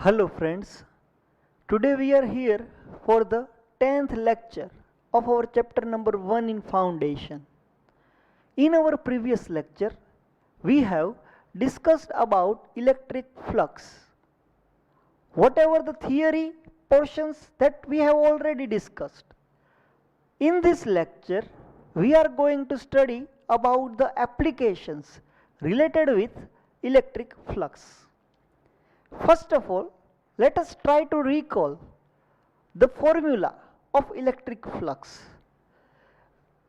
Hello friends, today we are here for the 10th lecture of our chapter number 1 in Foundation. In our previous lecture, we have discussed about electric flux. Whatever the theory portions that we have already discussed. In this lecture, we are going to study about the applications related with electric flux. First of all, let us try to recall the formula of electric flux.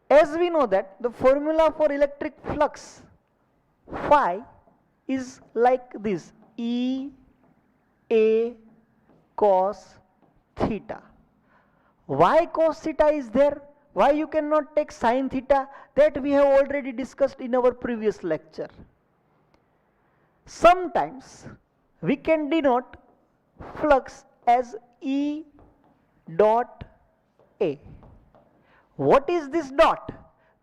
As we know that the formula for electric flux phi is like this: E A cos theta. Why cos theta is there? Why you cannot take sin theta? That we have already discussed in our previous lecture. Sometimes we can denote flux as E dot A. What is this dot?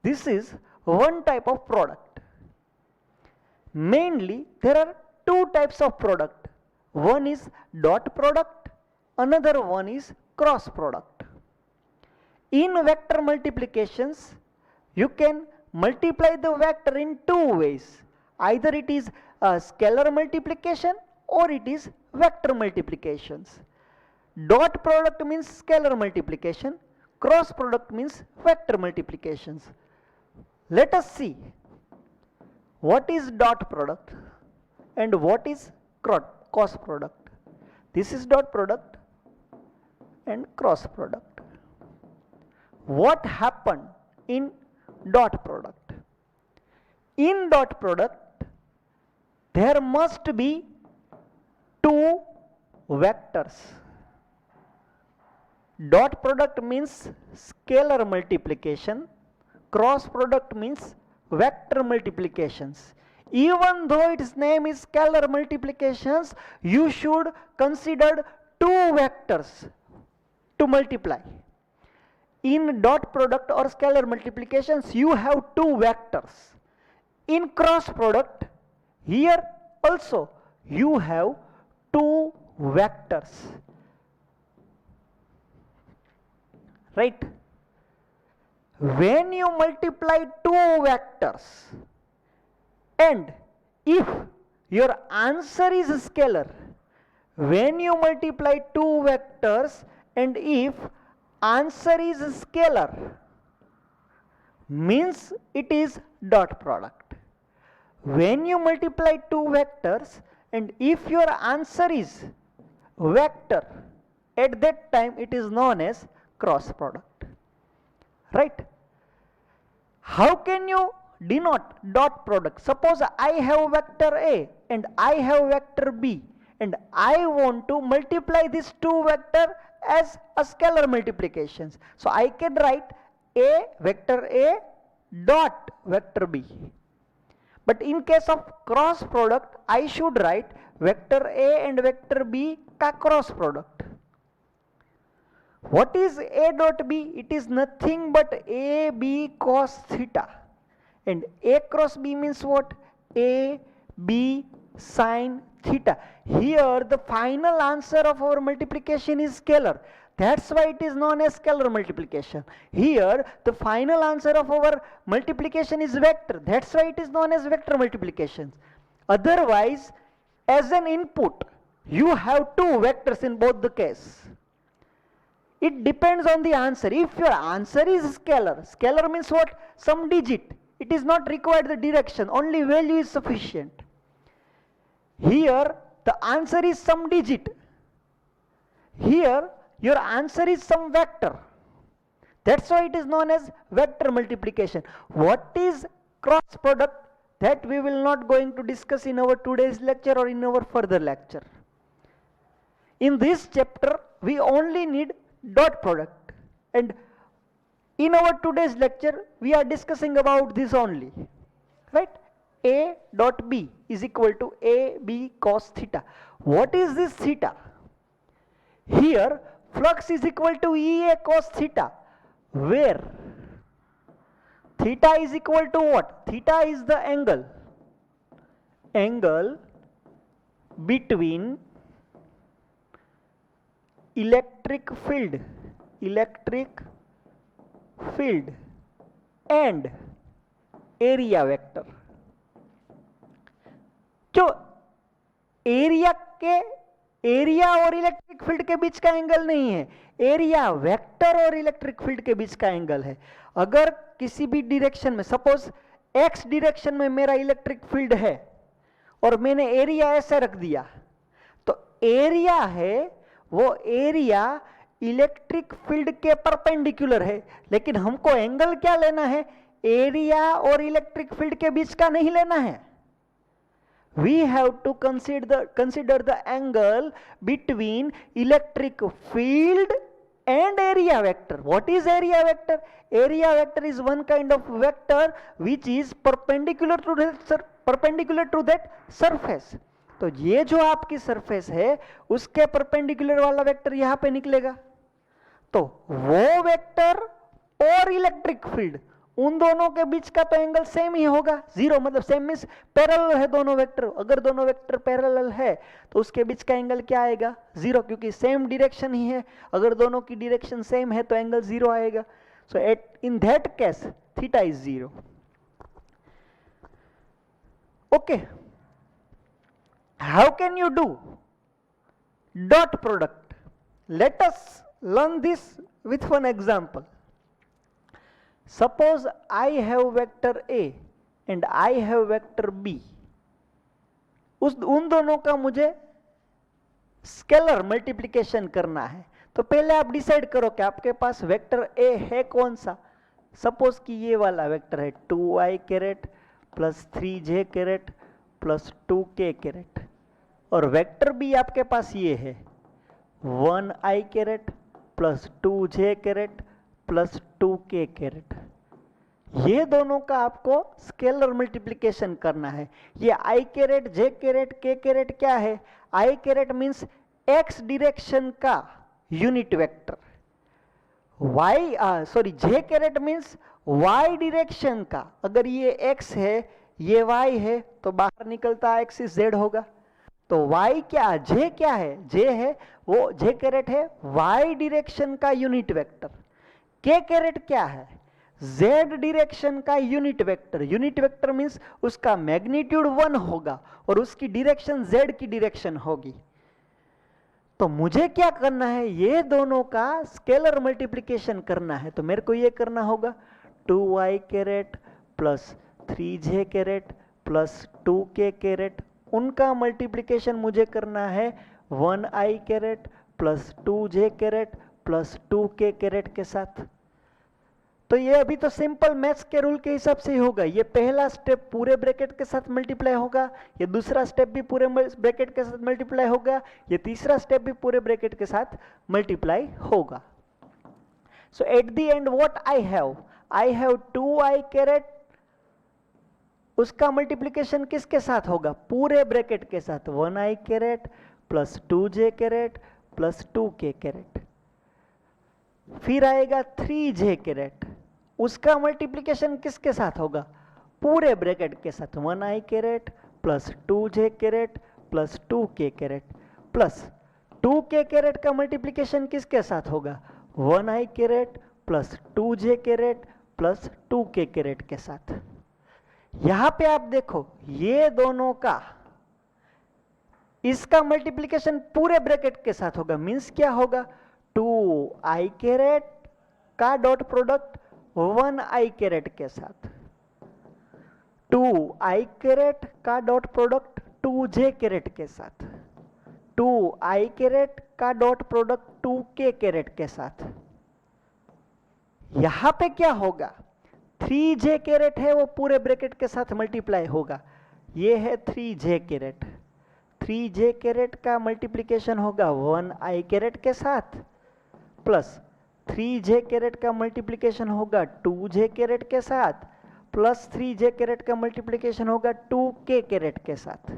This is one type of product. Mainly there are two types of product. One is dot product, another one is cross product. In vector multiplications, you can multiply the vector in two ways. Either it is a scalar multiplication or it is vector multiplications. Dot product means scalar multiplication, cross product means vector multiplications. Let us see what is dot product and what is cross product. This is dot product and cross product. What happened in dot product? In dot product, there must be two vectors. Dot product means scalar multiplication, cross product means vector multiplications. Even though its name is scalar multiplications, you should consider two vectors to multiply. In dot product or scalar multiplications, you have two vectors. In cross product, here also you have two vectors. Right? When you multiply two vectors and if your answer is scalar, when you multiply two vectors and if answer is scalar, means it is dot product. When you multiply two vectors and if your answer is vector, at that time it is known as cross product. Right? How can you denote dot product? Suppose I have vector A and I have vector B and I want to multiply these two vector as a scalar multiplications. So I can write A vector A dot vector B. But in case of cross product, I should write vector A and vector B ka cross product. What is A dot B? It is nothing but A B cos theta. And A cross B means what? A B sin theta. Here the final answer of our multiplication is scalar. That's why it is known as scalar multiplication. Here the final answer of our multiplication is vector. That's why it is known as vector multiplication. Otherwise, as an input, you have two vectors in both the case. It depends on the answer. If your answer is scalar, scalar means what? Some digit. It is not required the direction, only value is sufficient. Here the answer is some digit. Here your answer is some vector. That's why it is known as vector multiplication. What is cross product? That we will not going to discuss in our today's lecture or in our further lecture. In this chapter we only need dot product, and in our today's lecture we are discussing about this only. Right? A dot B is equal to A B cos theta. What is this theta? Here flux is equal to EA cos theta, where theta is equal to what? Theta is the angle between electric field and area vector. जो area और electric field के बीच का angle नहीं है, area vector और electric field के बीच का angle है। अगर किसी भी डायरेक्शन में, सपोज एक्स डायरेक्शन में मेरा इलेक्ट्रिक फील्ड है और मैंने एरिया ऐसे रख दिया, तो एरिया है वो एरिया इलेक्ट्रिक फील्ड के परपेंडिकुलर है, लेकिन हमको एंगल क्या लेना है, एरिया और इलेक्ट्रिक फील्ड के बीच का नहीं लेना है। We have to consider the angle between electric field and area vector. What is area vector? Area vector is one kind of vector which is perpendicular to that surface. तो ये जो आपकी surface है उसके परपेंडिकुलर वाला vector यहां पे निकलेगा। तो वो वेक्टर और इलेक्ट्रिक फील्ड, उन दोनों के बीच का तो एंगल सेम ही होगा, जीरो, मतलब सेम मींस पैरेलल है दोनों वेक्टर। अगर दोनों वेक्टर पैरेलल है तो उसके बीच का एंगल क्या आएगा, जीरो, क्योंकि सेम डायरेक्शन ही है। अगर दोनों की डायरेक्शन सेम है तो एंगल जीरो आएगा। So in that case theta is zero. Okay, how can you do dot product? Let us learn this with one example. Suppose I have vector A and I have vector B. उन दोनों का मुझे scalar multiplication करना है। तो पहले आप decide करो कि आपके पास वेक्टर A है कौन सा। सपोज कि ये वाला वेक्टर है 2i caret plus 3j caret plus 2k caret, और वेक्टर B आपके पास ये है 1i caret plus 2j caret plus 2k caret. ये दोनों का आपको स्केलर मल्टीप्लिकेशन करना है। ये i caret, j caret, k caret क्या है? i caret means x direction का unit vector, j caret means y direction का। अगर ये x है ये y है तो बाहर निकलता एक्सिस z होगा। तो y क्या, j क्या है? j है वो j कैरेट है y डायरेक्शन का यूनिट वेक्टर। k कैरेट क्या है? z डायरेक्शन का unit vector. Unit vector means उसका मैग्नीट्यूड 1 होगा और उसकी डायरेक्शन z की डायरेक्शन होगी। तो मुझे क्या करना है, ये दोनों का स्केलर मल्टीप्लिकेशन करना है। तो मेरे को ये करना होगा 2i caret plus 3j caret plus 2k caret, उनका मल्टीप्लिकेशन मुझे करना है 1i caret plus 2j caret plus 2k caret के साथ। तो ये अभी तो सिंपल मैथ्स के रूल के हिसाब से ही होगा। ये पहला स्टेप पूरे ब्रैकेट के साथ मल्टीप्लाई होगा, ये दूसरा स्टेप भी पूरे ब्रैकेट के साथ मल्टीप्लाई होगा, ये तीसरा स्टेप भी पूरे ब्रैकेट के साथ मल्टीप्लाई होगा। So at the end what I have 2i caret, उसका मल्टीप्लिकेशन किसके साथ होगा? पूरे ब्रैकेट के साथ 1i caret plus 2j caret plus 2k caret. फिर आएगा 3j कैरेट, उसका मल्टीप्लिकेशन किसके साथ होगा? पूरे ब्रैकेट के साथ 1i caret plus 2j caret plus 2k caret plus 2k caret का मल्टीप्लिकेशन किसके साथ होगा? 1i caret plus 2j caret plus 2k caret के साथ। यहां पे आप देखो ये दोनों का, इसका मल्टीप्लिकेशन पूरे ब्रैकेट के साथ होगा, मींस क्या होगा? 2i कैरेट का डॉट प्रोडक्ट 1i कैरेट के साथ, 2i कैरेट का डॉट प्रोडक्ट 2j कैरेट के साथ, 2i कैरेट का डॉट प्रोडक्ट 2k कैरेट के साथ। यहां पे क्या होगा? 3j कैरेट है वो पूरे ब्रैकेट के साथ मल्टीप्लाई होगा, ये है 3j कैरेट। 3j कैरेट का मल्टीप्लिकेशन होगा 1i कैरेट के साथ प्लस 3j कैरेट का मल्टीप्लिकेशन होगा 2j कैरेट के साथ प्लस 3j कैरेट का मल्टीप्लिकेशन होगा 2k कैरेट के साथ,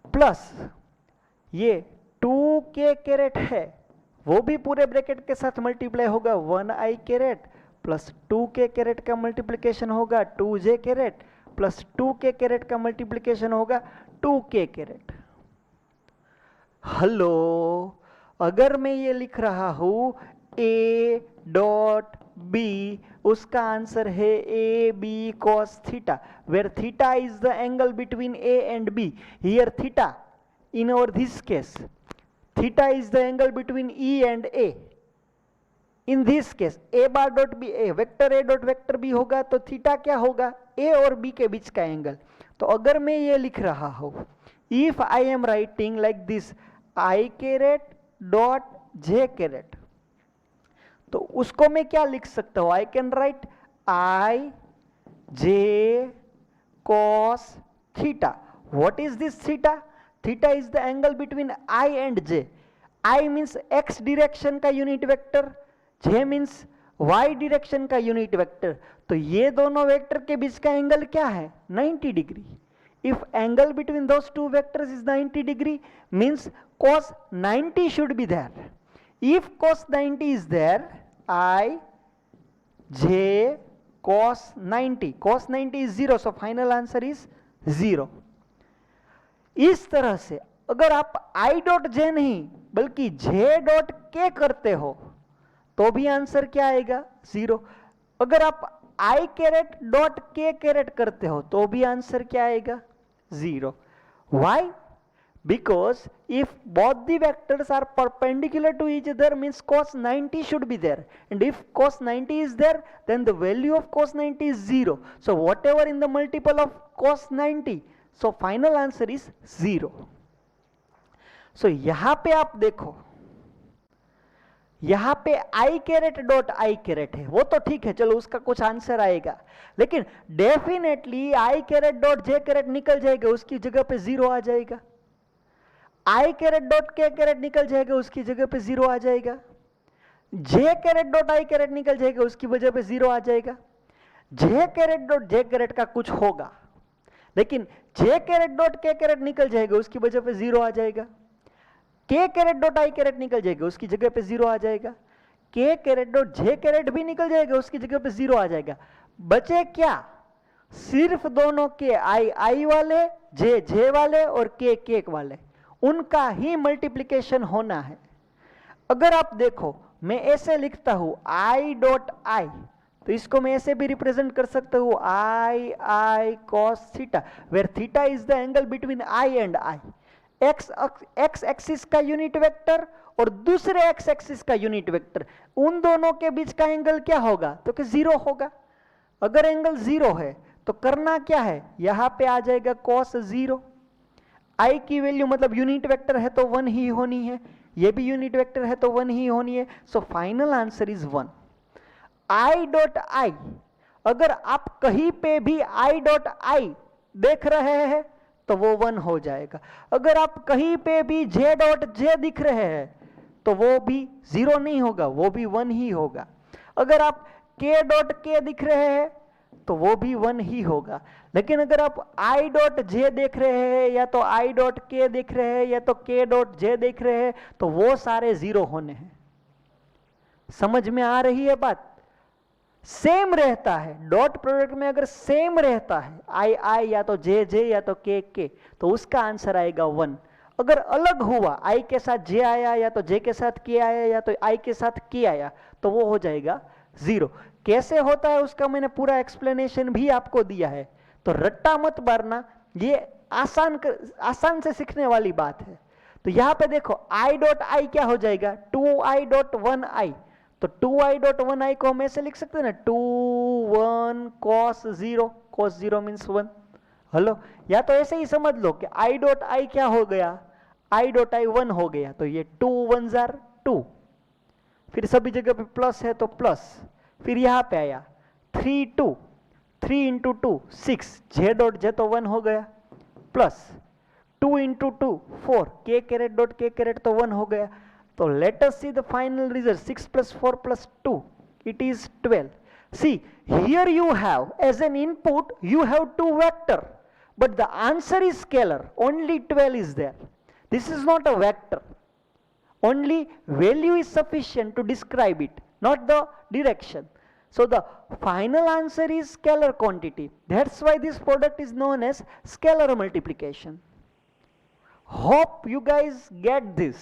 प्लस ये 2k कैरेट है वो भी पूरे ब्रैकेट के साथ मल्टीप्लाई होगा 1i caret plus 2k caret का मल्टीप्लिकेशन होगा 2j caret plus 2k caret का मल्टीप्लिकेशन होगा 2k कैरेट। हेलो, अगर मैं ये लिख रहा हूं a डॉट b, उसका आंसर है A B cos theta, where theta is the angle between a and b. Here theta, in our this case, theta is the angle between e and a. In this case a bar dot b, a vector a dot vector b होगा तो theta क्या होगा, a और b के बीच का angle. तो अगर मैं ये लिख रहा हूं, if I am writing like this i caret dot j caret, तो उसको मैं क्या लिख सकता हूं, I can write I J cos theta. What is this theta? Theta is the angle between I and j. I means x direction का unit vector, j means y direction का unit vector. तो ये दोनों vector के बीच का angle क्या है, 90 degree. If angle between those two vectors is 90 degree, means cos 90 should be there. If cos 90 is there, I j cos 90, cos 90 is 0, so final answer is 0. इस तरह से अगर आप i डॉट j नहीं बल्कि j dot k करते हो तो भी आंसर क्या आएगा, 0. अगर आप i caret dot k caret करते हो तो भी आंसर क्या आएगा, 0. Why? Because if both the vectors are perpendicular to each other, means cos 90 should be there, and if cos 90 is there, then the value of cos 90 is 0. So whatever in the multiple of cos 90, so final answer is 0. So यहां पे आप देखो, यहां पे i caret dot i caret है, वो तो ठीक है, चलो उसका कुछ आंसर आएगा, लेकिन definitely i caret dot j caret निकल जाएगा, उसकी जगह पे 0 आ जाएगा. i caret dot k caret निकल जाएगा, उसकी जगह पे 0 आ जाएगा. j caret dot i caret निकल जाएगा, उसकी वजह पे 0 आ जाएगा. j caret dot j caret का कुछ होगा, लेकिन j caret dot k caret निकल जाएगा, उसकी वजह पे 0 आ जाएगा. k caret dot i caret निकल जाएगा, उसकी जगह पे 0 आ जाएगा. k caret dot j caret भी निकल जाएगा, उसकी जगह पे 0 आ जाएगा. बचे क्या, सिर्फ दोनों के i वाले, j वाले और k वाले, उनका ही मल्टीप्लिकेशन होना है. अगर आप देखो मैं ऐसे लिखता हूं i डॉट i, तो इसको मैं ऐसे भी रिप्रेजेंट कर सकता हूं i cos theta, where theta is the angle between i and i. X axis का यूनिट वेक्टर और दूसरे एक्स एक्सिस का यूनिट वेक्टर, उन दोनों के बीच का एंगल क्या होगा, तो कि 0 होगा. अगर एंगल 0 है तो करना क्या है, यहां पे आ जाएगा cos 0. i की वैल्यू मतलब यूनिट वेक्टर है तो 1 ही होनी है, ये भी यूनिट वेक्टर है तो 1 ही होनी है. सो final answer is 1. i dot i, अगर आप कहीं पे भी i डॉट i देख रहे हैं तो वो 1 हो जाएगा. अगर आप कहीं पे भी j डॉट j दिख रहे हैं तो वो भी 0 नहीं होगा, वो भी 1 ही होगा. अगर आप k डॉट k दिख रहे हैं तो वो भी 1 ही होगा. लेकिन अगर आप i डॉट j देख रहे हैं या तो i डॉट k देख रहे हैं या तो k डॉट j देख रहे हैं तो वो सारे 0 होने हैं. समझ में आ रही है बात? सेम रहता है, डॉट प्रोडक्ट में अगर सेम रहता है i या तो j या तो k तो उसका आंसर आएगा 1. अगर अलग हुआ i के साथ j आया या तो j के साथ k आया या तो i के साथ k आया तो वो हो जाएगा 0. कैसे होता है उसका मैंने पूरा एक्सप्लेनेशन भी आपको दिया है, तो रट्टा मत मारना, ये आसान से सीखने वाली बात है. तो यहां पे देखो i डॉट i क्या हो जाएगा, 2i डॉट 1i. तो 2i डॉट 1i को हम ऐसे लिख सकते हैं ना, 2 1 cos 0, cos 0 मीन्स 1. हेलो, या तो ऐसे ही समझ लो कि i डॉट i क्या हो गया, i डॉट i 1 हो गया, तो ये 2 1s are 2, फिर सभी जगह पे प्लस है तो प्लस, फिर यहाँ पे आया 3 2, 3 इंटू 2 6, j डॉट j तो 1 हो गया, plus 2 into 2 4, k caret dot k caret तो 1 हो गया. So let us see the final result, 6 plus 4 plus 2, it is 12. See, here you have as an input, you have 2 vector, but the answer is scalar, only 12 is there. This is not a vector, only value is sufficient to describe it, not the direction. So the final answer is scalar quantity. That's why this product is known as scalar multiplication. Hope you guys get this.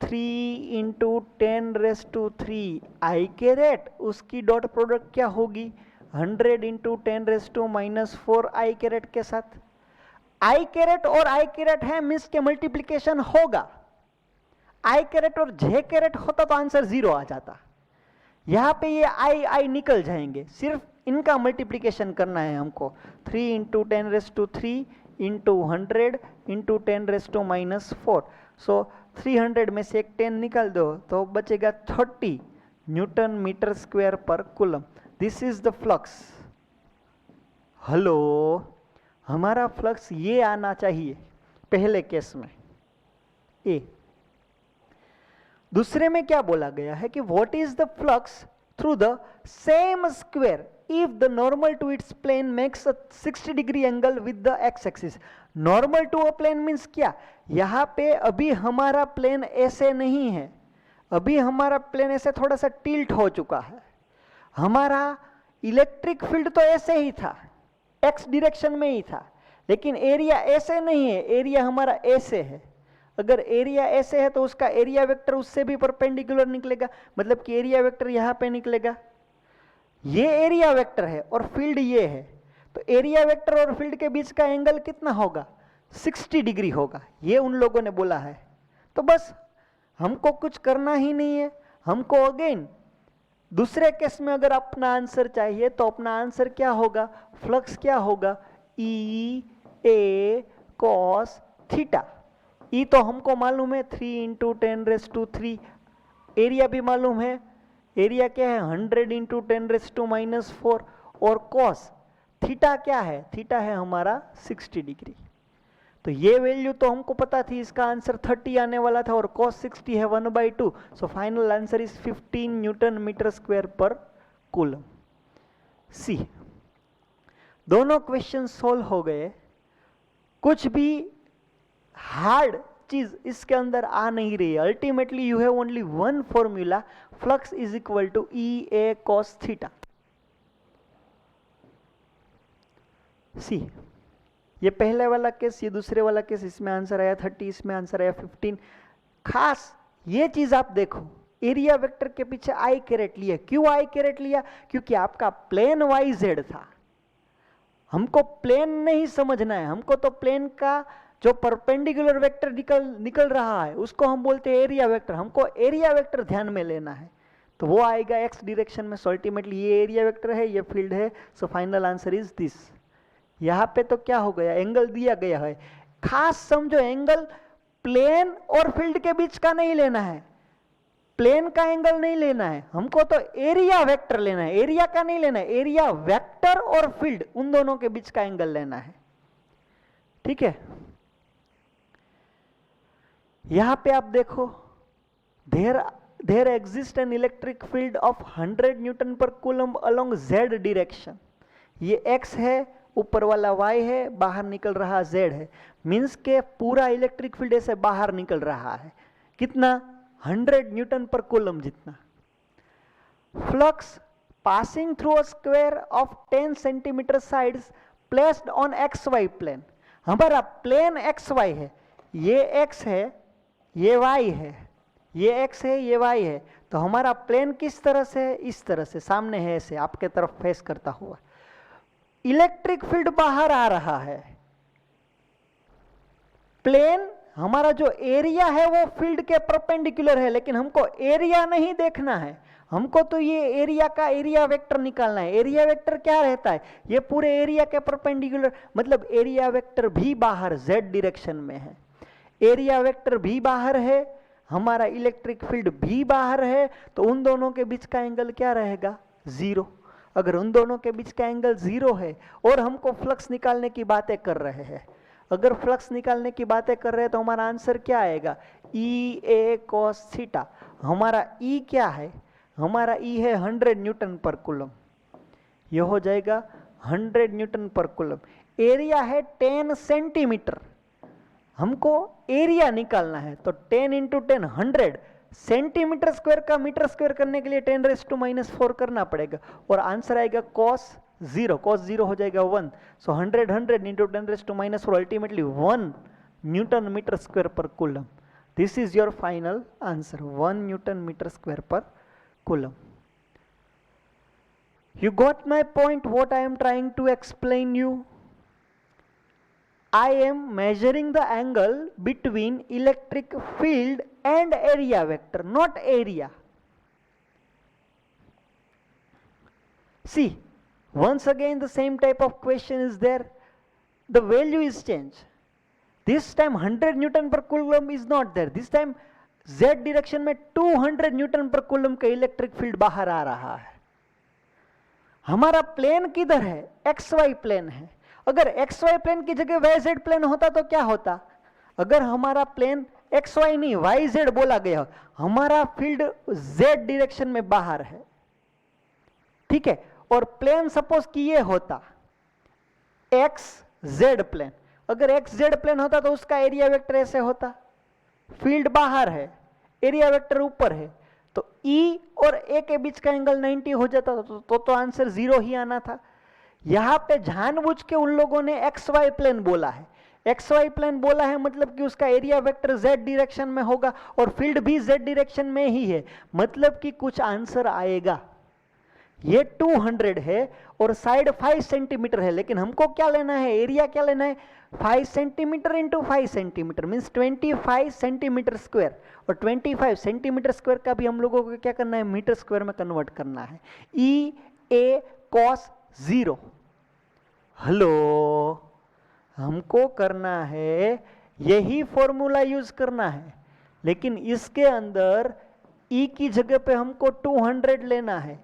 3 into 10⁻³ I caret, उसकी dot product क्या होगी 100 into 10⁻⁻4 आई carat के साथ। आई carat और आई carat है means के multiplication होगा। आई carat और जे कैरेट होता तो आंसर 0 आ जाता। यहाँ पे ये आई निकल जाएंगे, सिर्फ इनका मल्टीप्लीकेशन करना है हमको। 3 इंटू 10⁻³ इंटू 100 इंटू 10⁻⁻4। सो 300 में से एक 10 निकाल दो तो बचेगा 30 Newton metre square per coulomb. This is the flux. Hello, हमारा फ्लक्स ये आना चाहिए पहले केस में ए। दूसरे में क्या बोला गया है कि what is the flux through the same square if the normal to its plane makes a 60 degree angle with the X axis. Normal to a plane means क्या, यहाँ पे अभी हमारा प्लेन ऐसे नहीं है, अभी हमारा प्लेन ऐसे थोड़ा सा टिल्ट हो चुका है। हमारा इलेक्ट्रिक फील्ड तो ऐसे ही था, एक्स डायरेक्शन में ही था, लेकिन एरिया ऐसे नहीं है, एरिया हमारा ऐसे है। अगर एरिया ऐसे है तो उसका एरिया वेक्टर उससे भी परपेंडिकुलर निकलेगा, मतलब कि एरिया वेक्टर यहाँ पे निकलेगा। ये एरिया वेक्टर है और फील्ड ये है, तो एरिया वेक्टर और फील्ड के बीच का एंगल कितना होगा 60 डिग्री होगा, ये उन लोगों ने बोला है। तो बस हमको कुछ करना ही नहीं है, हमको अगेन दूसरे केस में अगर अपना आंसर चाहिए तो अपना आंसर क्या होगा, फ्लक्स क्या होगा ई ए कॉस थीटा। ई तो हमको मालूम है 3 इंटू 10⁻³ एरिया भी मालूम है, एरिया क्या है 100 इंटू 10⁻⁻4 और कॉस थीटा क्या है, थीटा है हमारा 60 डिग्री। तो ये वैल्यू तो हमको पता थी, इसका आंसर 30 आने वाला था और cos 60 है 1/2। So final answer is 15 newton metre square per coulomb. See, दोनों क्वेश्चन सोल्व हो गए। कुछ भी हार्ड चीज इसके अंदर आ नहीं रही है। Ultimately you have only one formula, flux is equal to E A cos theta. See, ये पहले वाला केस, ये दूसरे वाला केस, इसमें आंसर आया 30, इसमें आंसर आया 15। खास ये चीज आप देखो, एरिया वेक्टर के पीछे आई कैरेट लिया। क्यों आई कैरेट लिया, क्योंकि आपका प्लेन वाई जेड था। हमको प्लेन नहीं समझना है, हमको तो प्लेन का जो परपेंडिकुलर वेक्टर निकल रहा है उसको हम बोलते हैं एरिया वेक्टर। हमको एरिया वेक्टर ध्यान में लेना है, तो वो आएगा एक्स डायरेक्शन में। सो अल्टीमेटली ये एरिया वेक्टर है, ये फील्ड है। सो फाइनल आंसर इज दिस। यहाँ पे तो क्या हो गया, एंगल दिया गया है। खास समझो, एंगल प्लेन और फील्ड के बीच का नहीं लेना है, प्लेन का एंगल नहीं लेना है, हमको तो एरिया वेक्टर लेना है। एरिया का नहीं लेना है, एरिया वेक्टर और फील्ड उन दोनों के बीच का एंगल लेना है। ठीक है, यहां पे आप देखो, there exist an electric field of 100 newton per coulomb along Z direction. ये एक्स है, ऊपर वाला y है, बाहर निकल रहा z है। मीन्स के पूरा इलेक्ट्रिक फील्ड ऐसे बाहर निकल रहा है। कितना 100 न्यूटन पर कूलम जितना। Flux passing through a square of 10 centimetre sides placed on XY plane. हमारा प्लेन XY है, ये x है, ये y है, ये x है, ये y है। तो हमारा प्लेन किस तरह से है, इस तरह से सामने है, ऐसे आपके तरफ फेस करता हुआ। इलेक्ट्रिक फील्ड बाहर आ रहा है, प्लेन हमारा जो एरिया है वो फील्ड के परपेंडिकुलर है, लेकिन हमको एरिया नहीं देखना है, हमको तो ये एरिया का एरिया वेक्टर निकालना है। एरिया वेक्टर क्या रहता है, ये पूरे एरिया के परपेंडिकुलर, मतलब एरिया वेक्टर भी बाहर जेड डायरेक्शन में है, एरिया वेक्टर भी बाहर है, हमारा इलेक्ट्रिक फील्ड भी बाहर है। तो उन दोनों के बीच का एंगल क्या रहेगा, 0। अगर उन दोनों के बीच का एंगल 0 है और हमको फ्लक्स निकालने की बातें कर रहे हैं, अगर फ्लक्स निकालने की बातें कर रहे हैं तो हमारा आंसर क्या आएगा, ई ए कॉस थीटा। हमारा ई क्या है, हमारा ई है 100 न्यूटन पर कूलम, यह हो जाएगा 100 न्यूटन पर कूलम। एरिया है 10 सेंटीमीटर, हमको एरिया निकालना है, तो 10 इंटू 10 100 सेंटीमीटर स्क्वायर का मीटर स्क्वायर करने के लिए 10⁻⁻4 करना पड़ेगा और आंसर आएगा cos 0। cos 0 हो जाएगा 1। So 100 into 10⁻⁻4 ultimately 1 newton metre square per coulomb. This is your final answer, 1 Newton meter square per coulomb. You got my point, what I am trying to explain you? I am measuring the angle between electric field and area vector, not area. See, once again the same type of question is there. The value is changed. This time 100 Newton per coulomb is not there. This time Z direction में 200 Newton per coulomb का electric field बाहर आ रहा है. हमारा plane किधर है? XY plane है. अगर XY प्लेन की जगह YZ प्लेन होता तो क्या होता? अगर हमारा प्लेन XY नहीं YZ बोला गया, हमारा फील्ड Z डायरेक्शन में बाहर है, ठीक है. और प्लेन सपोज कि ये होता XZ प्लेन. अगर XZ प्लेन होता तो उसका एरिया वेक्टर ऐसे होता, फील्ड बाहर है, एरिया वेक्टर ऊपर है, तो E और A के बीच का एंगल 90 हो जाता तो आंसर 0 ही आना था. यहां पे जानबूझ के उन लोगों ने XY प्लेन बोला है. XY प्लेन बोला है मतलब कि उसका एरिया वेक्टर Z डायरेक्शन में होगा और फील्ड भी Z डायरेक्शन में ही है, मतलब कि कुछ आंसर आएगा. ये 200 है और साइड 5 सेंटीमीटर है, लेकिन हमको क्या लेना है? एरिया क्या लेना है? 5 centimetre into 5 centimetre means 25 centimetre square. और 25 सेंटीमीटर स्क्वायर का भी हम लोगों को क्या करना है? मीटर स्क्वायर में कन्वर्ट करना है. E A cos 0. हेलो, हमको करना है यही फॉर्मूला यूज करना है, लेकिन इसके अंदर E की जगह पे हमको 200 लेना है,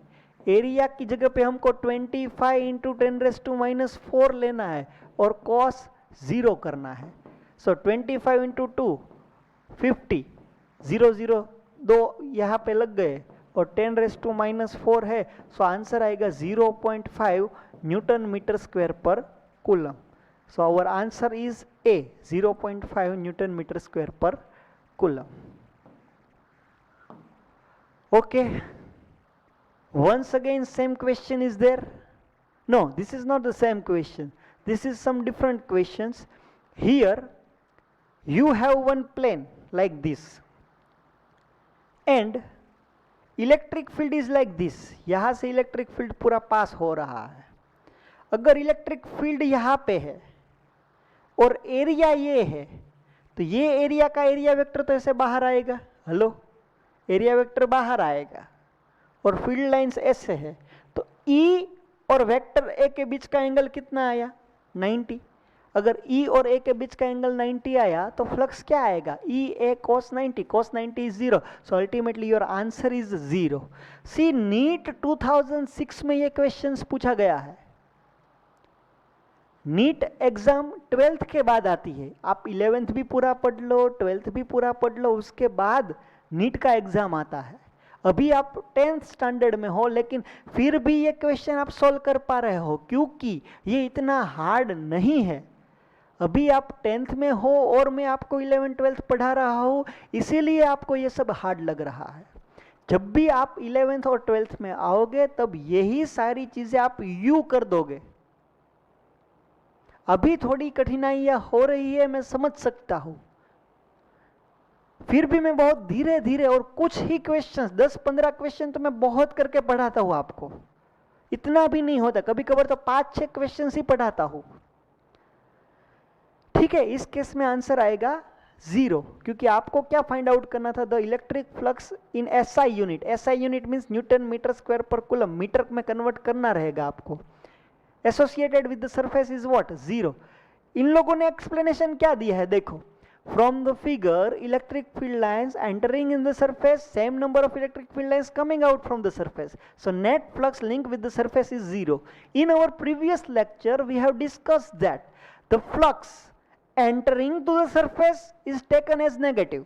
एरिया की जगह पे हमको 25 इंटू 10⁻⁻⁴ लेना है और cos 0 करना है. सो 25 इंटू 2 50, 0 0 2 यहाँ पे लग गए और 10⁻⁻⁴ है. सो आंसर आएगा 0.5 newton metre square per coulomb. So our answer is A, 0.5 newton metre square per coulomb. Okay, once again same question is there. No, this is not the same question, this is some different questions. Here you have one plane like this and electric field is like this. यहाँ से electric field पूरा पास हो रहा है. अगर electric field यहाँ पे है और एरिया ये है, तो ये एरिया का एरिया वेक्टर तो ऐसे बाहर आएगा. हेलो, एरिया वेक्टर बाहर आएगा और फील्ड लाइंस ऐसे है, तो E और वेक्टर A के बीच का एंगल कितना आया? 90. अगर E और A के बीच का एंगल 90 आया तो फ्लक्स क्या आएगा? E A cos 90. cos 90 is 0. So ultimately your answer is 0. See, NEET 2006 में ये क्वेश्चंस पूछा गया है. नीट एग्जाम 12th के बाद आती है. आप 11th भी पूरा पढ़ लो, 12th भी पूरा पढ़ लो, उसके बाद नीट का एग्जाम आता है. अभी आप 10th स्टैंडर्ड में हो, लेकिन फिर भी ये क्वेश्चन आप सॉल्व कर पा रहे हो क्योंकि ये इतना हार्ड नहीं है. अभी आप 10th में हो और मैं आपको 11th 12th पढ़ा रहा हूँ, इसीलिए आपको ये सब हार्ड लग रहा है. जब भी आप 11th और 12th में आओगे तब यही सारी चीजें आप यूं कर दोगे. अभी थोड़ी कठिनाइयां हो रही है, मैं समझ सकता हूं, फिर भी मैं बहुत धीरे धीरे और कुछ ही क्वेश्चंस, 10-15 क्वेश्चन तो मैं बहुत करके पढ़ाता हूं आपको. इतना भी नहीं होता, कभी कभार तो 5-6 क्वेश्चंस ही पढ़ाता हूं. ठीक है, इस केस में आंसर आएगा 0, क्योंकि आपको क्या फाइंड आउट करना था? The electric flux in SI unit. SI unit means newton metre square per coulomb. Metre में कन्वर्ट करना रहेगा आपको. Associated with the surface is what? 0. इन लोगों ने एक्सप्लेनेशन क्या दिया है? देखो, from the figure, electric field lines entering in the surface, same number of electric field lines coming out from the surface. So net flux link with the surface is 0. In our previous lecture, we have discussed that the flux entering to the surface is taken as negative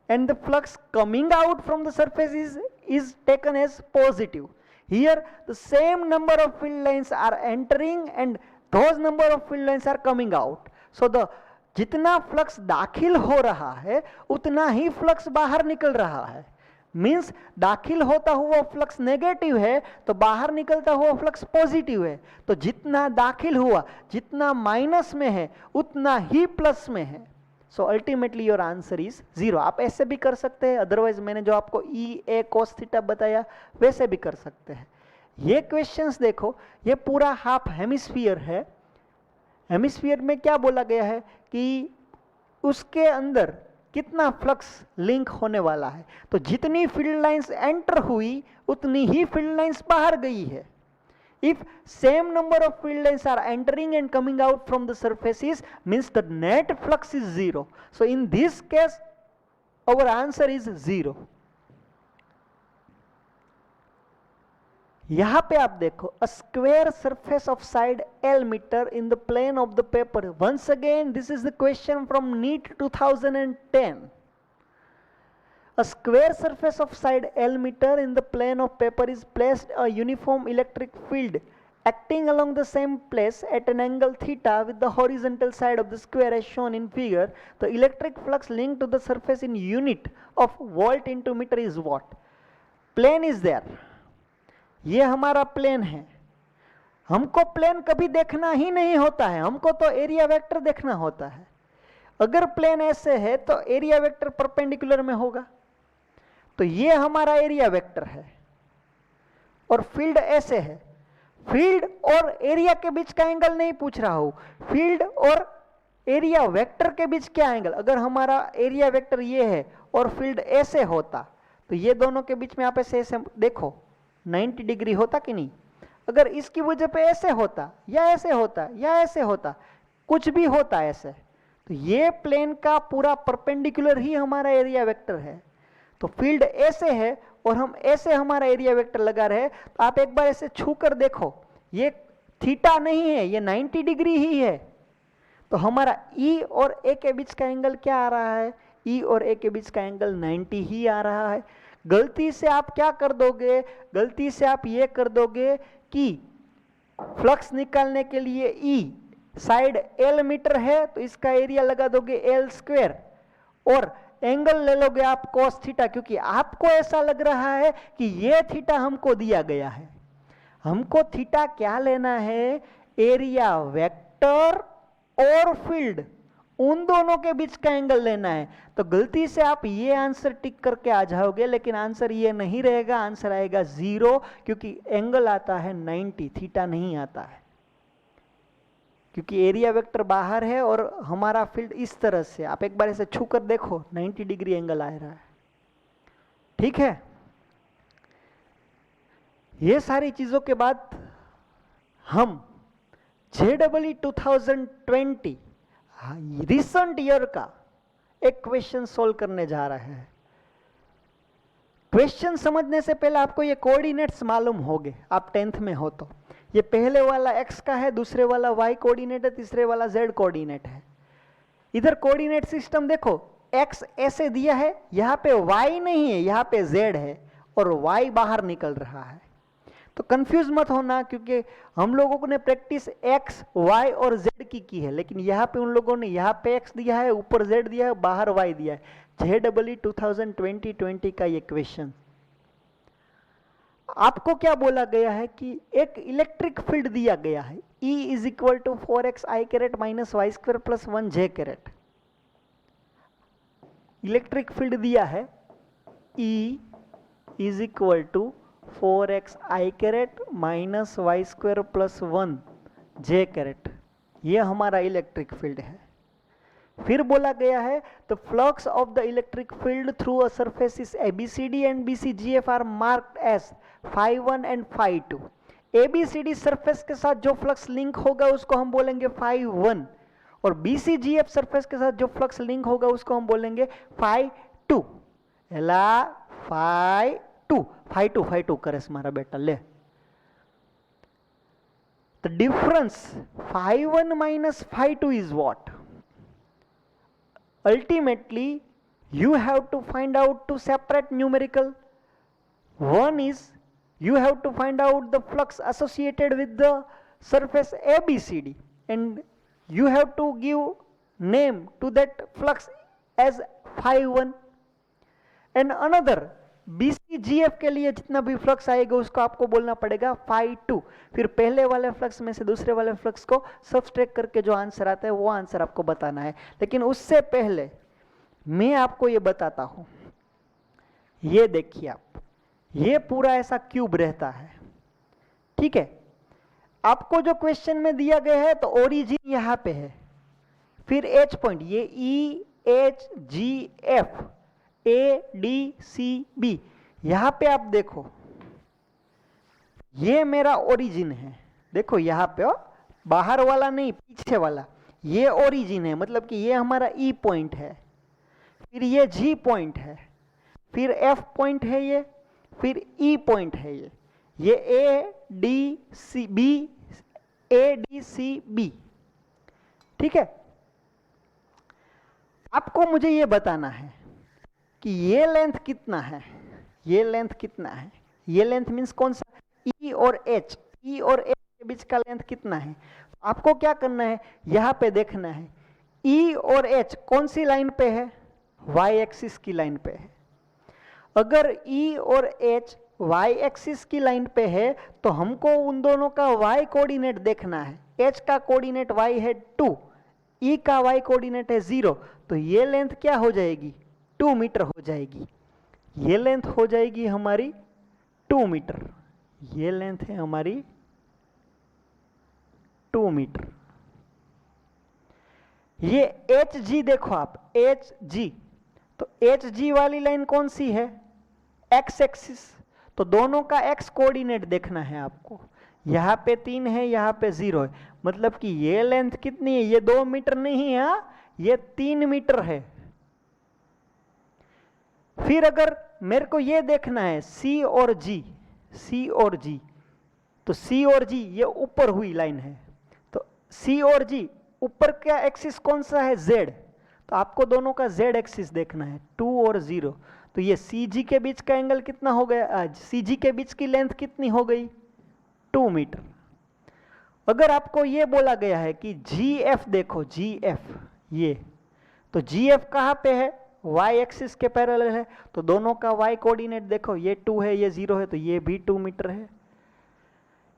and the flux coming out from the surface is taken as positive. Here the same number of field lines are entering and those number of field lines are coming out. So the जितना flux दाखिल हो रहा है उतना ही flux बाहर निकल रहा है. मीन्स दाखिल होता हुआ फ्लक्स नेगेटिव है तो बाहर निकलता हुआ फ्लक्स पॉजिटिव है. तो जितना दाखिल हुआ, जितना माइनस में है उतना ही प्लस में है. So ultimately your answer is 0। आप ऐसे भी कर सकते हैं, अदरवाइज मैंने जो आपको ई ए cos थीटा बताया वैसे भी कर सकते हैं। ये क्वेश्चंस देखो, ये पूरा हाफ हेमिस्फीयर है। हेमिस्फीयर में क्या बोला गया है कि उसके अंदर कितना फ्लक्स लिंक होने वाला है, तो जितनी फील्ड लाइंस एंटर हुई उतनी ही फील्ड लाइंस बाहर गई है। If same number of field lines are entering and coming out from the surfaces, means the net flux is 0. So in this case our answer is 0. यहां पे आप देखो, a square surface of side L meter in the plane of the paper. Once again this is the question from NEET 2010. A square surface of side L meter in the plane of paper is placed a uniform electric field acting along the same place at an angle theta with the horizontal side of the square as shown in figure. The electric flux linked to the surface in unit of volt into meter is what? Plane is there. ये हमारा plane है। हमको plane कभी देखना ही नहीं होता है, हमको तो एरिया वेक्टर देखना होता है। अगर प्लेन ऐसे है तो एरिया वेक्टर परपेंडिकुलर में होगा। तो ये हमारा एरिया वेक्टर है और फील्ड ऐसे है। फील्ड और एरिया के बीच का एंगल नहीं पूछ रहा हूं, फील्ड और एरिया वेक्टर के बीच क्या एंगल। अगर हमारा एरिया वेक्टर ये है और फील्ड ऐसे होता तो ये दोनों के बीच में आप ऐसे ऐसे देखो 90 डिग्री होता कि नहीं। अगर इसकी वजह पे ऐसे होता या ऐसे होता या ऐसे होता, कुछ भी होता ऐसे, तो ये प्लेन का पूरा परपेंडिकुलर ही हमारा एरिया वेक्टर है। तो फील्ड ऐसे है और हम ऐसे हमारा एरिया वेक्टर लगा रहे, तो आप एक बार ऐसे छू कर देखो, ये थीटा नहीं है, ये 90 डिग्री ही है। तो हमारा ई और ए के बीच का एंगल क्या आ रहा है? ई और ए के बीच का एंगल 90 ही आ रहा है। गलती से आप क्या कर दोगे, गलती से आप ये कर दोगे कि फ्लक्स निकालने के लिए ई साइड एल मीटर है तो इसका एरिया लगा दोगे एल स्क्वायर और एंगल ले लोगे आप cos थीटा, क्योंकि आपको ऐसा लग रहा है कि ये थीटा हमको दिया गया है। हमको थीटा क्या लेना है? एरिया वेक्टर और फील्ड, उन दोनों के बीच का एंगल लेना है। तो गलती से आप ये आंसर टिक करके आ जाओगे, लेकिन आंसर ये नहीं रहेगा, आंसर आएगा 0, क्योंकि एंगल आता है 90, थीटा नहीं आता है, क्योंकि एरिया वेक्टर बाहर है और हमारा फील्ड इस तरह से। आप एक बार ऐसे छू कर देखो 90 डिग्री एंगल आ रहा है। ठीक है, ये सारी चीजों के बाद हम JEE 2020 रिसेंट ईयर का एक क्वेश्चन सोल्व करने जा रहे हैं। क्वेश्चन समझने से पहले आपको ये कोऑर्डिनेट्स मालूम होंगे, आप 10th में हो तो। ये पहले वाला x का है, दूसरे वाला y कोऑर्डिनेट है, तीसरे वाला z कोऑर्डिनेट है। इधर कोऑर्डिनेट सिस्टम देखो, x ऐसे दिया है, यहाँ पे y नहीं है, यहाँ पे z है और y बाहर निकल रहा है। तो कंफ्यूज मत होना, क्योंकि हम लोगों ने प्रैक्टिस x, y और z की है, लेकिन यहाँ पे उन लोगों ने यहाँ पे x दिया है, ऊपर z दिया है, बाहर y दिया है। JEE 2020 का ये क्वेश्चन। आपको क्या बोला गया है कि एक इलेक्ट्रिक फील्ड दिया गया है, E is equal to 4xi caret minus Y square plus 1j caret. Electric field दिया है E is equal to 4xi caret minus Y square plus 1j caret. ये हमारा इलेक्ट्रिक फील्ड है। फिर बोला गया है the flux of the electric field through a surface is ABCD and BCGF are marked as φ1 and φ2। ABCD surface के साथ जो फ्लक्स लिंक होगा उसको हम बोलेंगे φ1 और BCGF सरफेस के साथ जो फ्लक्स लिंक होगा उसको हम बोलेंगे φ2। एला φ2 करे मारा बेटा ले। The difference φ1 minus φ2 is what? Ultimately, you have to find out two separate numerical. One is you have to find out the flux associated with the surface ABCD, and you have to give name to that flux as φ1. And another, BCGF के लिए जितना भी flux आएगा उसको आपको बोलना पड़ेगा phi2। फिर पहले वाले फ्लक्स में से दूसरे वाले फ्लक्स को सब्सट्रैक्ट करके जो आंसर आता है वो आंसर आपको बताना है। लेकिन उससे पहले मैं आपको ये बताता हूं, ये देखिए आप, ये पूरा ऐसा क्यूब रहता है, ठीक है। आपको जो क्वेश्चन में दिया गया है तो ओरिजिन यहां पे है, फिर H पॉइंट, ये EHGF ADCB, यहां पे आप देखो ये मेरा ओरिजिन है, देखो यहां पे बाहर वाला नहीं पीछे वाला, ये ओरिजिन है, मतलब कि ये हमारा E पॉइंट है, फिर ये G पॉइंट है, फिर F पॉइंट है ये, फिर E पॉइंट है ये ADCB, ठीक है। आपको मुझे ये बताना है कि ये लेंथ कितना है, ये लेंथ कितना है, ये लेंथ मीन्स कौन सा, E और H, E और H के बीच का लेंथ कितना है। आपको क्या करना है, यहां पे देखना है E और H कौन सी लाइन पे है, y एक्सिस की लाइन पे है। अगर E और H y एक्सिस की लाइन पे है तो हमको उन दोनों का y कोऑर्डिनेट देखना है। H का कोऑर्डिनेट y है 2, E का y कोऑर्डिनेट है 0, तो ये लेंथ क्या हो जाएगी, 2 मीटर हो जाएगी। ये लेंथ हो जाएगी हमारी 2 मीटर, ये लेंथ है हमारी 2 मीटर। ये HG देखो आप, HG, तो HG वाली लाइन कौन सी है, x एक्सिस, तो दोनों का x कोऑर्डिनेट देखना है आपको। यहां पे 3 है, यहां पे 0 है, मतलब कि ये लेंथ कितनी है, ये 2 मीटर नहीं है, ये 3 मीटर है। फिर अगर मेरे को ये देखना है C और G, C और G, तो C और G ये ऊपर हुई लाइन है, तो C और G ऊपर का एक्सिस कौन सा है, Z, तो आपको दोनों का Z एक्सिस देखना है, 2 और 0, तो ये CG के बीच का एंगल कितना हो गया, CG के बीच की लेंथ कितनी हो गई, 2 मीटर। अगर आपको ये बोला गया है कि GF देखो, GF ये, तो GF कहाँ पे है, y एक्सिस के पैरेलल है, तो दोनों का y कोऑर्डिनेट देखो, ये 2 है, ये 0 है, तो ये भी 2 मीटर है।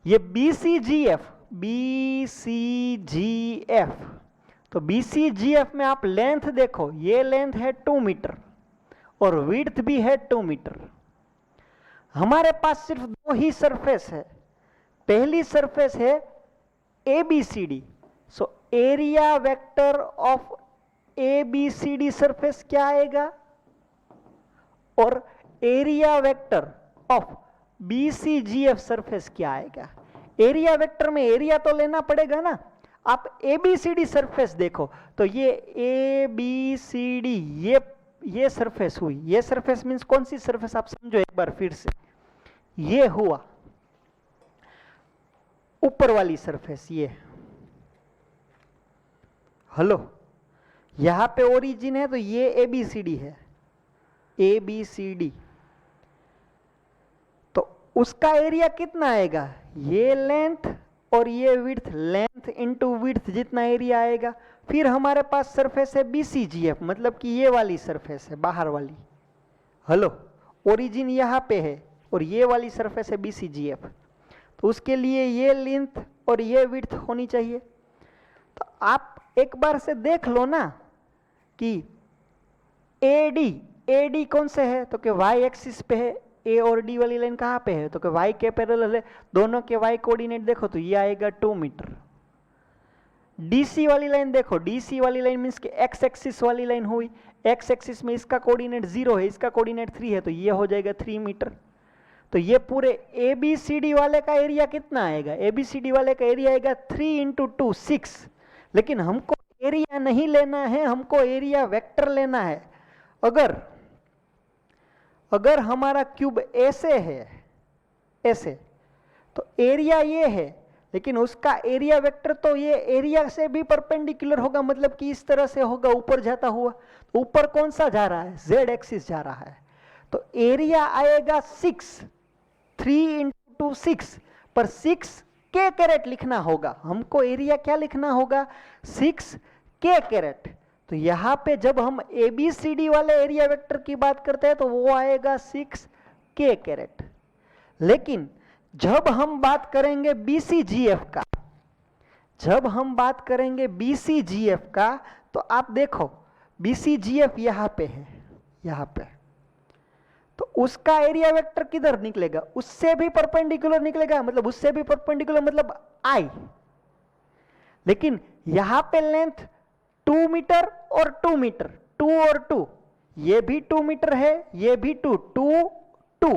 ये BCGF, BCGF, तो BCGF में आप लेंथ देखो, ये लेंथ है 2 मीटर और विड्थ भी है 2 मीटर। हमारे पास सिर्फ 2 ही सरफेस है, पहली सरफेस है ABCD, so area vector of ABCD surface क्या आएगा, और area vector of BCGF surface क्या आएगा। एरिया वेक्टर में एरिया तो लेना पड़ेगा ना, आप ABCD सरफेस देखो, तो ये ABCD ये सरफेस हुई, ये सरफेस मीन्स कौन सी सरफेस, आप समझो एक बार फिर से, ये हुआ ऊपर वाली सरफेस, ये हेलो, यहां पे ओरिजिन है, तो ये ABCD है, ABCD, तो उसका एरिया कितना आएगा, ये लेंथ और ये विड्थ, लेंथ इनटू विड्थ जितना एरिया आएगा। फिर हमारे पास सरफेस है BCGF, मतलब कि ये वाली सरफेस है बाहर वाली, हेलो, ओरिजिन यहां पे है और ये वाली सरफेस है BCGF, तो उसके लिए ये लेंथ और ये विड्थ होनी चाहिए। तो आप एक बार से देख लो ना कि AD कौन से है, तो कि y एक्सिस पे है, A और D वाली लाइन कहाँ पे है, तो कि y के पैरेलल है, दोनों के y कोऑर्डिनेट देखो, तो ये आएगा 2 मीटर। DC वाली लाइन देखो, DC वाली लाइन मीन्स कि x एक्सिस वाली लाइन हुई, x एक्सिस में इसका कोऑर्डिनेट 0 है, इसका कोऑर्डिनेट 3 है, तो ये हो जाएगा 3 मीटर। तो ये पूरे ABCD वाले का एरिया कितना आएगा, ABCD वाले का एरिया आएगा 3 × 2 6, लेकिन हमको एरिया नहीं लेना है, हमको एरिया वेक्टर लेना है। अगर हमारा क्यूब ऐसे है, ऐसे, तो एरिया ये है, लेकिन उसका एरिया वेक्टर तो ये एरिया से भी परपेंडिकुलर होगा, मतलब कि इस तरह से होगा ऊपर जाता हुआ, तो ऊपर कौन सा जा रहा है, Z एक्सिस जा रहा है, तो एरिया आएगा 6, 3 × 2 6, पर 6 K कैरेट लिखना होगा, हमको एरिया क्या लिखना होगा, 6 K कैरेट। तो यहाँ पे जब हम ABCD वाले एरिया वेक्टर की बात करते हैं तो वो आएगा 6 k कैरेट। लेकिन जब हम बात करेंगे BCGF का, जब हम बात करेंगे BCGF का, तो आप देखो BCGF यहां पे है, यहां पे, तो उसका एरिया वेक्टर किधर निकलेगा, उससे भी परपेंडिकुलर निकलेगा, मतलब उससे भी परपेंडिकुलर मतलब I। लेकिन यहां पे लेंथ 2 मीटर और 2 मीटर, 2 और 2, ये भी 2 मीटर है, ये भी 2, 2 2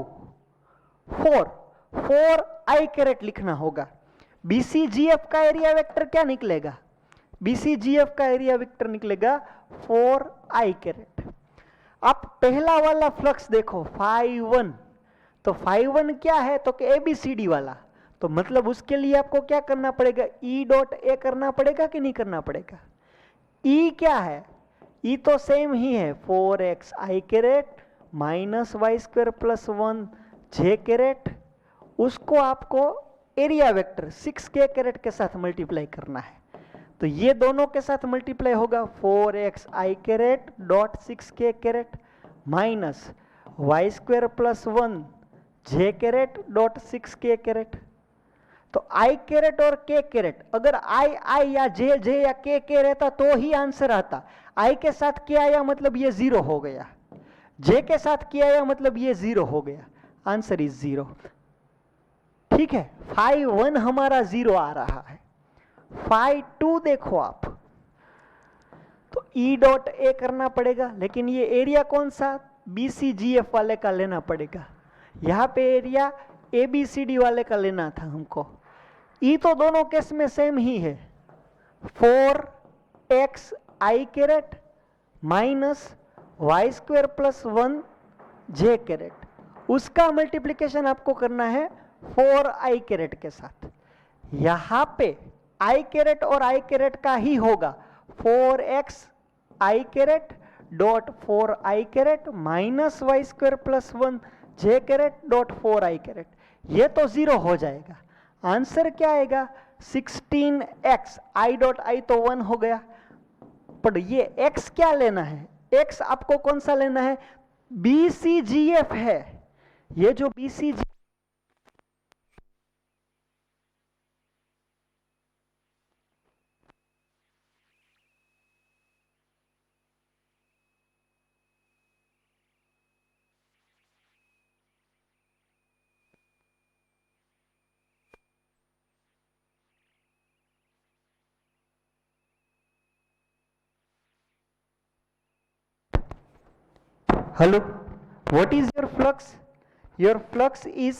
4 I कैरेट लिखना होगा। BCGF का एरिया वेक्टर क्या निकलेगा, BCGF का एरिया वेक्टर निकलेगा 4 I कैरेट। अब पहला वाला फ्लक्स देखो φ1, तो φ1 क्या है, तो कि ABCD वाला, तो मतलब उसके लिए आपको क्या करना पड़ेगा, E डॉट ए करना पड़ेगा कि नहीं करना पड़ेगा। E क्या है, E तो सेम ही है 4x I caret minus Y square plus 1 j caret, उसको आपको एरिया वेक्टर 6k कैरेट के साथ मल्टीप्लाई करना है। तो ये दोनों के साथ मल्टीप्लाई होगा 4x I caret dot 6k caret minus Y square plus 1 j caret dot 6k caret. तो I कैरेट और k कैरेट, अगर I या j या k रहता तो ही आंसर आता। I के साथ k आया मतलब ये 0 हो गया, j के साथ k आया मतलब ये 0 हो गया, आंसर इज 0। ठीक है, φ1 हमारा 0 आ रहा है। φ2 देखो आप, तो E डॉट ए करना पड़ेगा, लेकिन ये एरिया कौन सा, BCGF वाले का लेना पड़ेगा। यहाँ पे एरिया ABCD वाले का लेना था हमको। E तो दोनों केस में सेम ही है, 4x I caret minus Y square plus 1 j caret, उसका मल्टीप्लिकेशन आपको करना है 4 I कैरेट के साथ। यहाँ पे I कैरेट और I कैरेट का ही होगा 4x I caret dot 4 I caret minus Y square plus 1 j caret dot 4 I caret, ये तो 0 हो जाएगा। आंसर क्या आएगा, 16x I डॉट I तो 1 हो गया, पर ये x क्या लेना है, x आपको कौन सा लेना है, BCGF है। ये जो BCGF Hello, what is your flux? Your flux is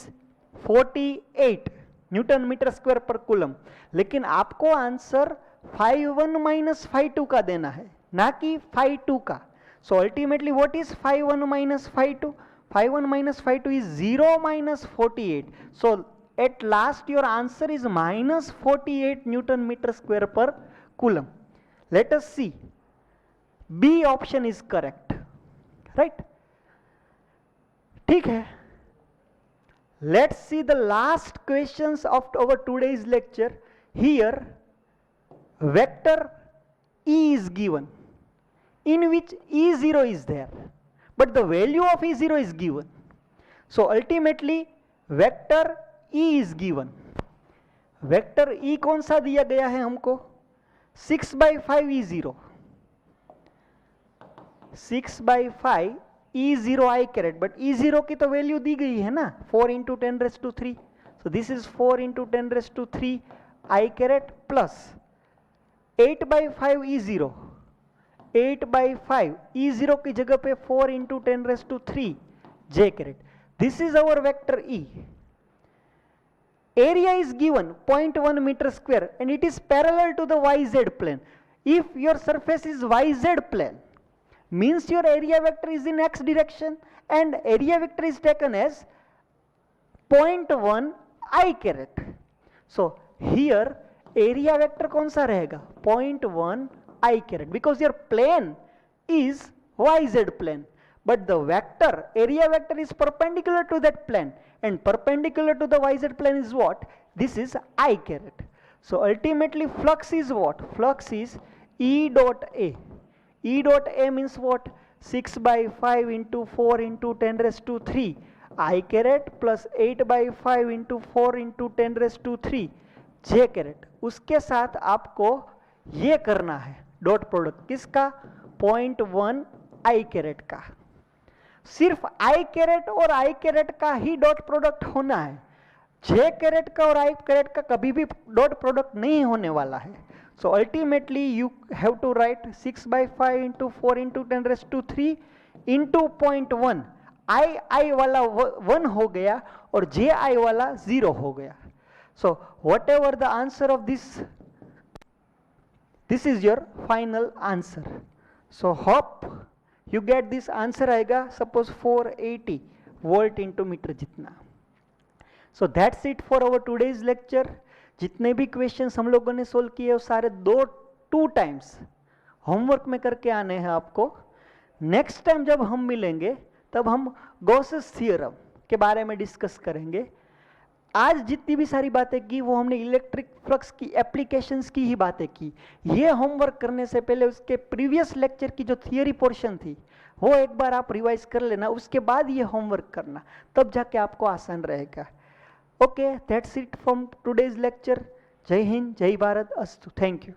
48 newton metre square per coulomb, लेकिन आपको आंसर φ1 माइनस φ2 का देना है, ना कि φ2 का। So ultimately what is φ1 minus φ2, φ1 minus φ2 is 0 minus 48, so at last your answer is minus 48 newton metre square per coulomb. Let us see, B option is correct, right? ठीक है, let's see the last questions of our today's lecture. Here vector E is given in which E0 is there, but the value of E0 is given. So ultimately vector E is given. Vector E कौन सा दिया गया है हमको, 6/5 E0, 6/5 E0 I carat, but E0 की तो value दी गई है ना, 4 into 10 raised to 3, so this is 4 into 10 raised to 3 I caret plus 8/5 E0, 8/5 E0 की जगह पे 4 into 10 raised to 3 J caret. This is our vector E. Area is given 0.1 meter square and it is parallel to the YZ plane. If your surface is YZ plane, means your area vector is in x direction and area vector is taken as 0.1 I caret. So here area vector कौन सा रहेगा, 0.1 I caret, because your plane is YZ plane, but the vector, area vector is perpendicular to that plane, and perpendicular to the YZ plane is what, this is I caret. So ultimately flux is what, flux is E dot A. E dot A means what, 6/5 into 4 into 10 raised to 3 I caret plus 8/5 into 4 into 10⁻³ J caret, उसके साथ आपको ये करना है dot product किसका, 0.1 I caret का। सिर्फ I caret और I कैरेट का ही डॉट प्रोडक्ट होना है, J कैरेट का और I कैरेट का कभी भी डॉट प्रोडक्ट नहीं होने वाला है। So ultimately you have to write 6/5 into 4 into 10⁻³ into 0.1। I वाला 1 हो गया और JI वाला 0 हो गया। So what ever the answer of this is your final answer. So hope you get this answer आएगा सपोज 480 वोल्ट इंटू मीटर जितना। So that's it for our today's lecture. जितने भी क्वेश्चंस हम लोगों ने सोल्व किए वो सारे टू टाइम्स होमवर्क में करके आने हैं आपको। नेक्स्ट टाइम जब हम मिलेंगे तब हम गॉसेस थ्योरम के बारे में डिस्कस करेंगे। आज जितनी भी सारी बातें की वो हमने इलेक्ट्रिक फ्लक्स की एप्लीकेशंस की ही बातें की। ये होमवर्क करने से पहले उसके प्रीवियस लेक्चर की जो थियरी पोर्शन थी वो एक बार आप रिवाइज कर लेना, उसके बाद ये होमवर्क करना, तब जाके आपको आसान रहेगा। Okay, that's it from today's lecture. जय हिंद, जय भारत, अस्तु, थैंक यू।